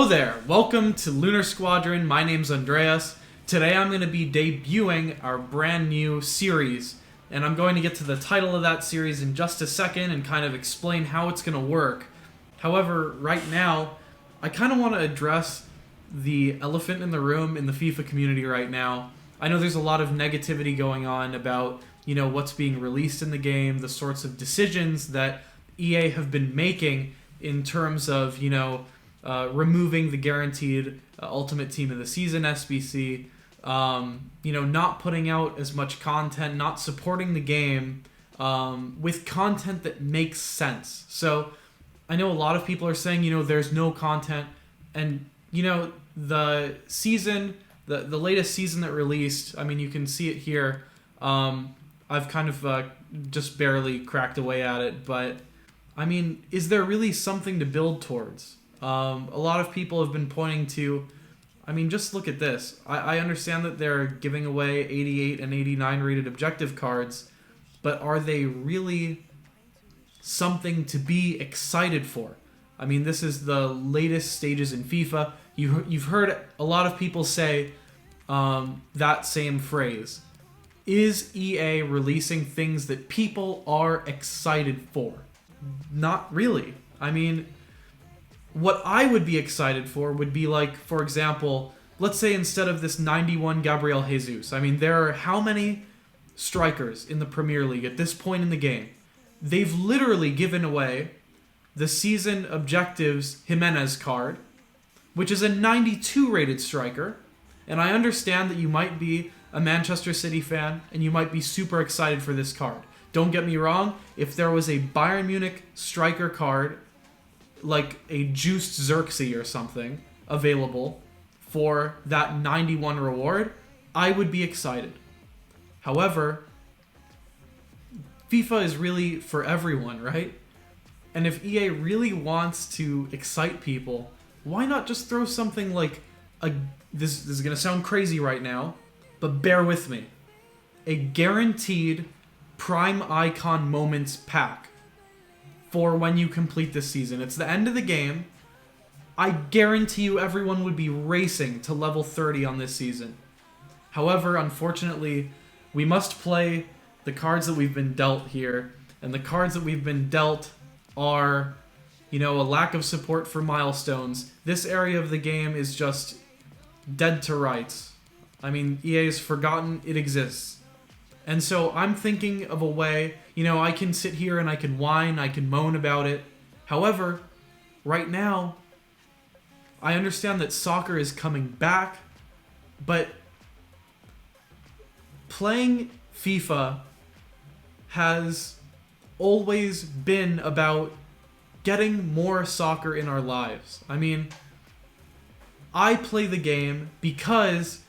there! Welcome to Lunar Squadron. My name's Andreas. Today I'm going to be debuting our brand new series, and I'm going to get to the title of that series in just a second and kind of explain how it's going to work. However, right now, I kind of want to address the elephant in the room in the FIFA community right now. I know there's a lot of negativity going on about, what's being released in the game, the sorts of decisions that EA have been making in terms of, removing the guaranteed Ultimate Team of the Season SBC, not putting out as much content, not supporting the game with content that makes sense. So I know a lot of people are saying, there's no content, and, the season, the latest season that released, I mean, you can see it here. I've kind of just barely cracked away at it, but I mean, is there really something to build towards? A lot of people have been pointing to, just look at this. I understand that they're giving away 88 and 89 rated objective cards, but are they really something to be excited for? I mean, this is the latest stages in FIFA. You've heard a lot of people say that same phrase. Is EA releasing things that people are excited for? Not really. I mean, what I would be excited for would be like, for example, let's say instead of this 91 Gabriel Jesus, there are how many strikers in the Premier League at this point in the game? They've literally given away the season objectives Jimenez card, which is a 92 rated striker. And I understand that you might be a Manchester City fan and you might be super excited for this card. Don't get me wrong, if there was a Bayern Munich striker card, like a juiced Xerxes or something, available for that 91 reward, I would be excited. However, FIFA is really for everyone, right? And if EA really wants to excite people, why not just throw something like this is going to sound crazy right now, but bear with me. A guaranteed Prime Icon Moments pack for when you complete this season. It's the end of the game. I guarantee you everyone would be racing to level 30 on this season. However, unfortunately, we must play the cards that we've been dealt here, and the cards that we've been dealt are, a lack of support for milestones. This area of the game is just dead to rights. EA has forgotten it exists. And so I'm thinking of a way, I can sit here and I can whine, I can moan about it. However, right now, I understand that soccer is coming back, but playing FIFA has always been about getting more soccer in our lives. I play the game because,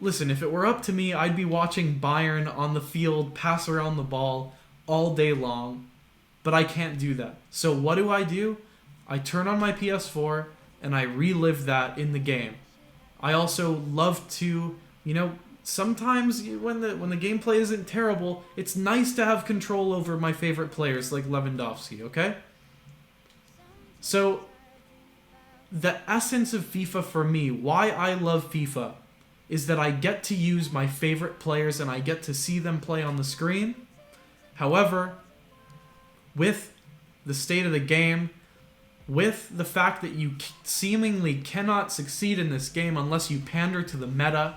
listen, if it were up to me, I'd be watching Bayern on the field pass around the ball all day long, but I can't do that. So what do? I turn on my PS4 and I relive that in the game. I also love to, sometimes when the gameplay isn't terrible, it's nice to have control over my favorite players like Lewandowski, okay? So the essence of FIFA for me, why I love FIFA, is that I get to use my favorite players and I get to see them play on the screen. However, with the state of the game, with the fact that you seemingly cannot succeed in this game unless you pander to the meta,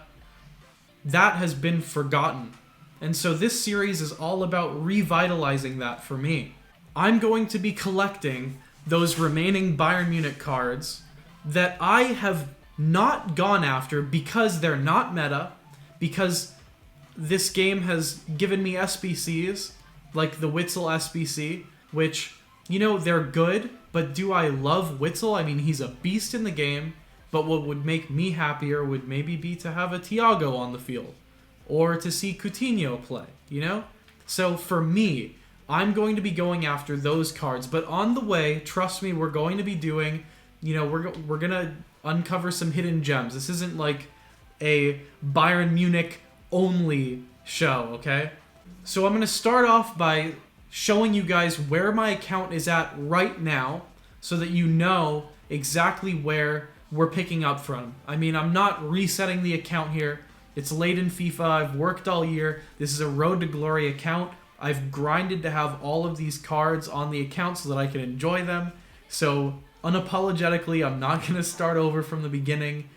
that has been forgotten. And so this series is all about revitalizing that for me. I'm going to be collecting those remaining Bayern Munich cards that I have not gone after because they're not meta, because this game has given me SBCs, like the Witsel SBC, which, they're good, but do I love Witsel? He's a beast in the game, but what would make me happier would maybe be to have a Thiago on the field, or to see Coutinho play, So for me, I'm going to be going after those cards, but on the way, trust me, we're going to be doing, we're going to uncover some hidden gems. This isn't like a Bayern Munich only show, okay? So I'm going to start off by showing you guys where my account is at right now so that you know exactly where we're picking up from. I mean, I'm not resetting the account here. It's late in FIFA. I've worked all year. This is a Road to Glory account. I've grinded to have all of these cards on the account so that I can enjoy them. So unapologetically, I'm not going to start over from the beginning.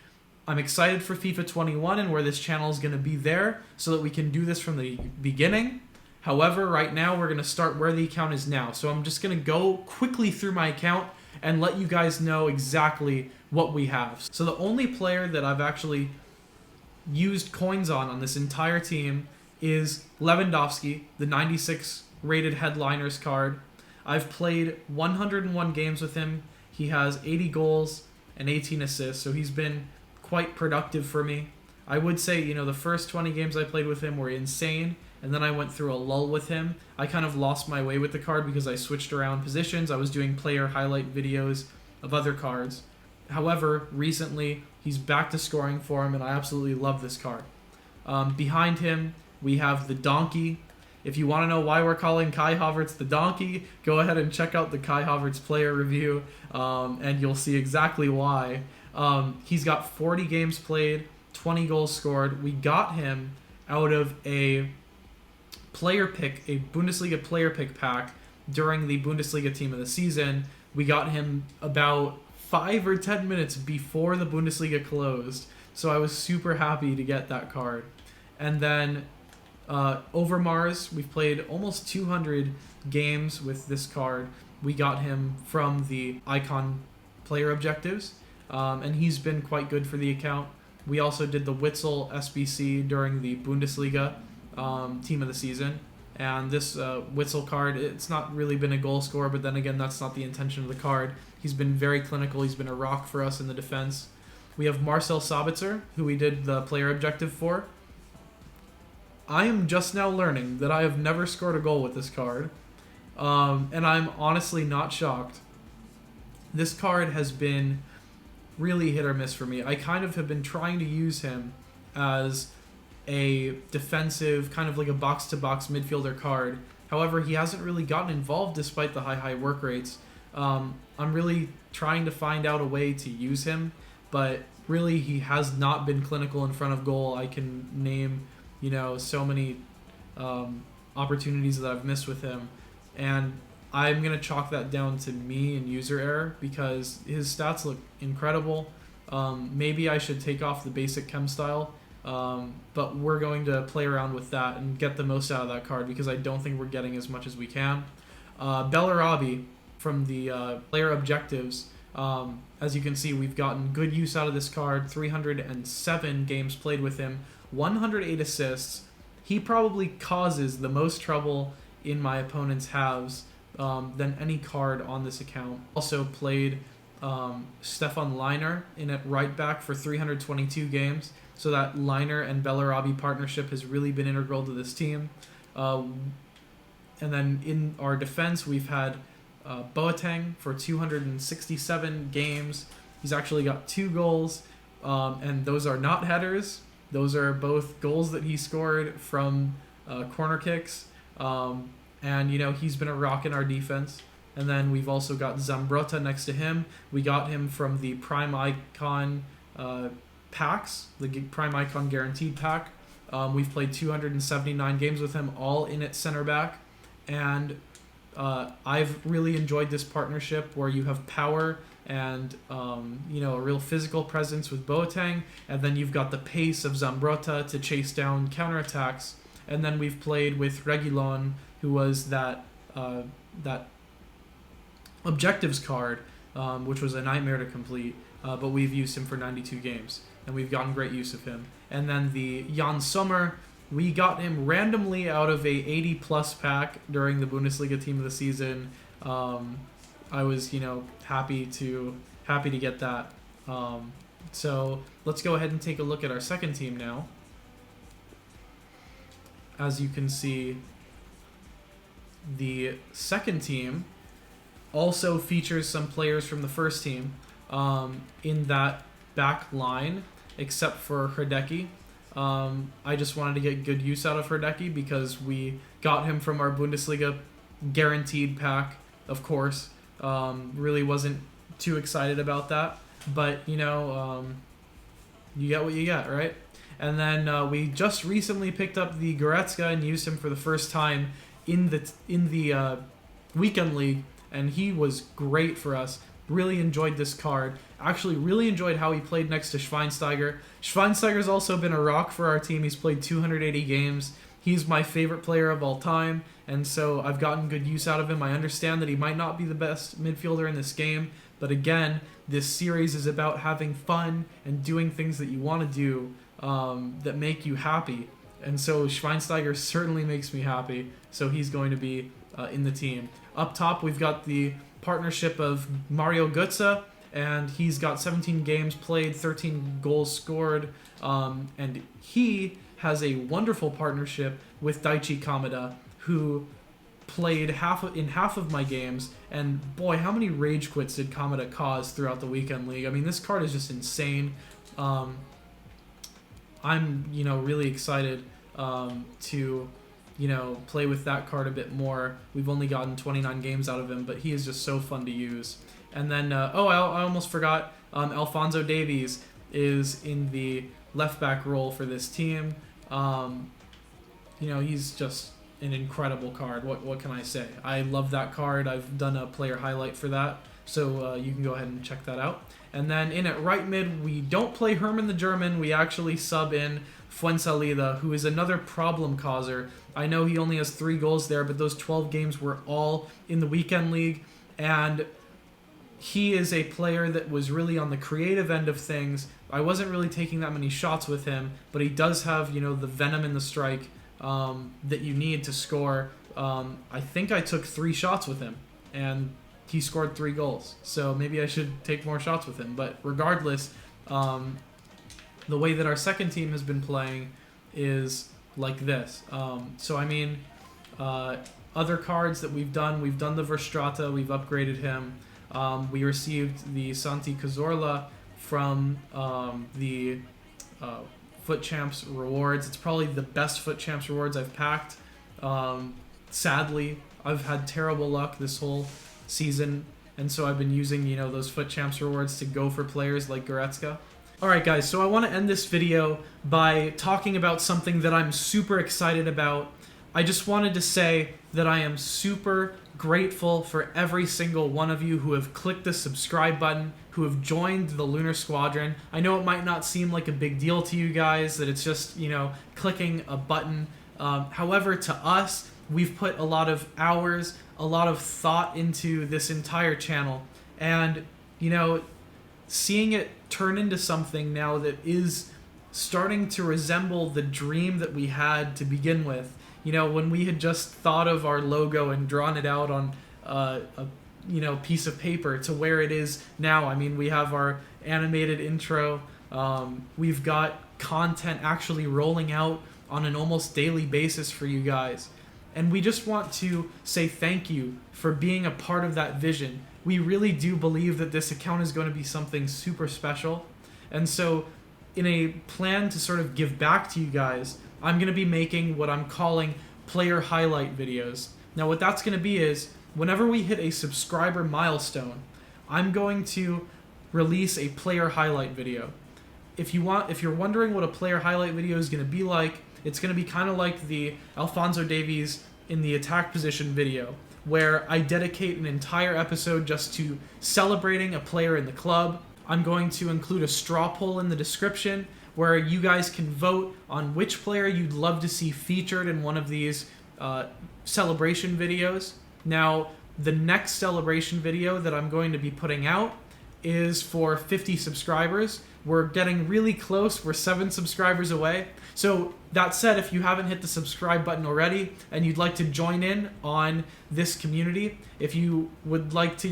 I'm excited for FIFA 21 and where this channel is going to be there so that we can do this from the beginning. However, right now we're going to start where the account is now. So I'm just going to go quickly through my account and let you guys know exactly what we have. So the only player that I've actually used coins on this entire team is Lewandowski, the 96 rated headliners card. I've played 101 games with him. He has 80 goals and 18 assists, so he's been quite productive for me. I would say, the first 20 games I played with him were insane, and then I went through a lull with him. I kind of lost my way with the card because I switched around positions. I was doing player highlight videos of other cards. However, recently, he's back to scoring for him, and I absolutely love this card. Behind him, we have the Donkey. If you want to know why we're calling Kai Havertz the Donkey, go ahead and check out the Kai Havertz player review, and you'll see exactly why. He's got 40 games played, 20 goals scored. We got him out of a Bundesliga player pick pack during the Bundesliga team of the season. We got him about 5 or 10 minutes before the Bundesliga closed, so I was super happy to get that card. And then over Mars, we've played almost 200 games with this card. We got him from the Icon player objectives, and he's been quite good for the account. We also did the Witzel SBC during the Bundesliga team of the season. And this Witzel card, it's not really been a goal scorer, but then again, that's not the intention of the card. He's been very clinical. He's been a rock for us in the defense. We have Marcel Sabitzer, who we did the player objective for. I am just now learning that I have never scored a goal with this card, and I'm honestly not shocked. This card has been really hit or miss for me. I kind of have been trying to use him as a defensive, kind of like a box-to-box midfielder card. However, he hasn't really gotten involved despite the high work rates. I'm really trying to find out a way to use him, but really he has not been clinical in front of goal. I can name, so many opportunities that I've missed with him, and I'm going to chalk that down to me and user error because his stats look incredible. Maybe I should take off the basic chem style, but we're going to play around with that and get the most out of that card because I don't think we're getting as much as we can. Bellarabi from the player objectives, as you can see, we've gotten good use out of this card. 307 games played with him, 108 assists. He probably causes the most trouble in my opponent's halves than any card on this account. Also played Stefan Leiner in at right back for 322 games. So that Leiner and Bellarabi partnership has really been integral to this team. And then in our defense, we've had Boateng for 267 games. He's actually got 2 goals, and those are not headers. Those are both goals that he scored from corner kicks. And, he's been a rock in our defense. And then we've also got Zambrotta next to him. We got him from the Prime Icon packs, the Prime Icon Guaranteed pack. We've played 279 games with him, all in at center back. And I've really enjoyed this partnership where you have power and, a real physical presence with Boateng. And then you've got the pace of Zambrotta to chase down counterattacks. And then we've played with Reguilon, who was that objectives card, which was a nightmare to complete, but we've used him for 92 games, and we've gotten great use of him. And then the Jan Sommer, we got him randomly out of a 80-plus pack during the Bundesliga team of the season. I was, happy to get that. So let's go ahead and take a look at our second team now. As you can see, the second team also features some players from the first team in that back line, except for Herdecki. I just wanted to get good use out of Herdecki because we got him from our Bundesliga guaranteed pack, of course. Really wasn't too excited about that. but you know, you get what you get, right? And then we just recently picked up the Goretzka and used him for the first time in the weekend league, and he was great for us. Really enjoyed this card. Actually, really enjoyed how he played next to Schweinsteiger. Schweinsteiger's also been a rock for our team. He's played 280 games. He's my favorite player of all time, and so I've gotten good use out of him. I understand that he might not be the best midfielder in this game, but again, this series is about having fun and doing things that you want to do that make you happy. And so Schweinsteiger certainly makes me happy, so he's going to be in the team. Up top, we've got the partnership of Mario Götze, and he's got 17 games played, 13 goals scored, and he has a wonderful partnership with Daichi Kamada, who played in half of my games, and boy, how many rage quits did Kamada cause throughout the weekend league. I mean, this card is just insane. I'm, really excited to, play with that card a bit more. We've only gotten 29 games out of him, but he is just so fun to use. And then, I almost forgot, Alphonso Davies is in the left back role for this team. He's just an incredible card. What can I say? I love that card. I've done a player highlight for that, so you can go ahead and check that out. And then in at right mid, we don't play Herman the German. We actually sub in Fuensalida, who is another problem causer. I know he only has 3 goals there, but those 12 games were all in the weekend league, and he is a player that was really on the creative end of things. I wasn't really taking that many shots with him, but he does have, the venom in the strike that you need to score. I think I took 3 shots with him, and he scored 3 goals. So maybe I should take more shots with him. But regardless, the way that our second team has been playing is like this. Other cards that we've done the Verstrata, we've upgraded him. We received the Santi Cazorla from the Foot Champs rewards. It's probably the best Foot Champs rewards I've packed. Sadly, I've had terrible luck this whole season, and so I've been using, those Foot Champs rewards to go for players like Goretzka. Alright guys, so I want to end this video by talking about something that I'm super excited about. I just wanted to say that I am super grateful for every single one of you who have clicked the subscribe button, who have joined the Lunar Squadron. I know it might not seem like a big deal to you guys, that it's just, clicking a button. However, to us, we've put a lot of hours, a lot of thought into this entire channel. And, seeing it turn into something now that is starting to resemble the dream that we had to begin with. When we had just thought of our logo and drawn it out on a piece of paper to where it is now. I mean, we have our animated intro. We've got content actually rolling out on an almost daily basis for you guys. And we just want to say thank you for being a part of that vision. We really do believe that this account is going to be something super special. And so in a plan to sort of give back to you guys, I'm going to be making what I'm calling player highlight videos. Now what that's going to be is, whenever we hit a subscriber milestone, I'm going to release a player highlight video. If you're wondering what a player highlight video is going to be like, it's going to be kind of like the Alphonso Davies in the attack position video, where I dedicate an entire episode just to celebrating a player in the club. I'm going to include a straw poll in the description where you guys can vote on which player you'd love to see featured in one of these celebration videos. Now, the next celebration video that I'm going to be putting out is for 50 subscribers. We're getting really close. We're 7 subscribers away. So that said, if you haven't hit the subscribe button already and you'd like to join in on this community, if you would like to,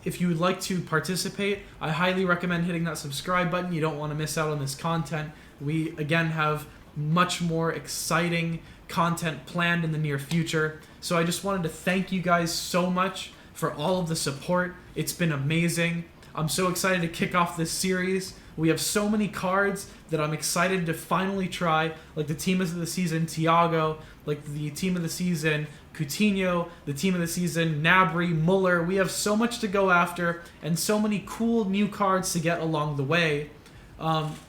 if you would like to participate, I highly recommend hitting that subscribe button. You don't want to miss out on this content. We, again, have much more exciting content planned in the near future. So I just wanted to thank you guys so much for all of the support. It's been amazing. I'm so excited to kick off this series We have so many cards that I'm excited to finally try, like the team of the season Thiago, like the team of the season Coutinho, the team of the season Gnabry, Muller. We have so much to go after and so many cool new cards to get along the way.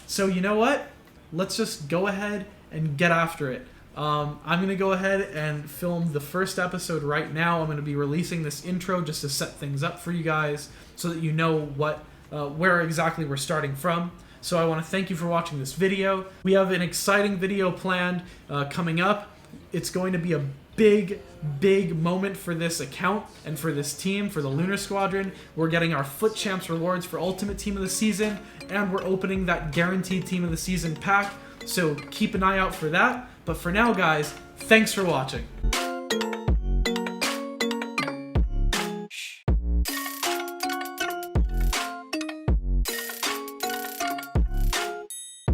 So you know what? Let's just go ahead and get after it. I'm going to go ahead and film the first episode right now. I'm going to be releasing this intro just to set things up for you guys so that you know where exactly we're starting from. So I want to thank you for watching this video. We have an exciting video planned coming up. It's going to be a big moment for this account and for this team, for the Lunar Squadron. We're getting our Foot Champs rewards for Ultimate Team of the Season, and we're opening that Guaranteed Team of the Season pack. So keep an eye out for that. But for now, guys, thanks for watching.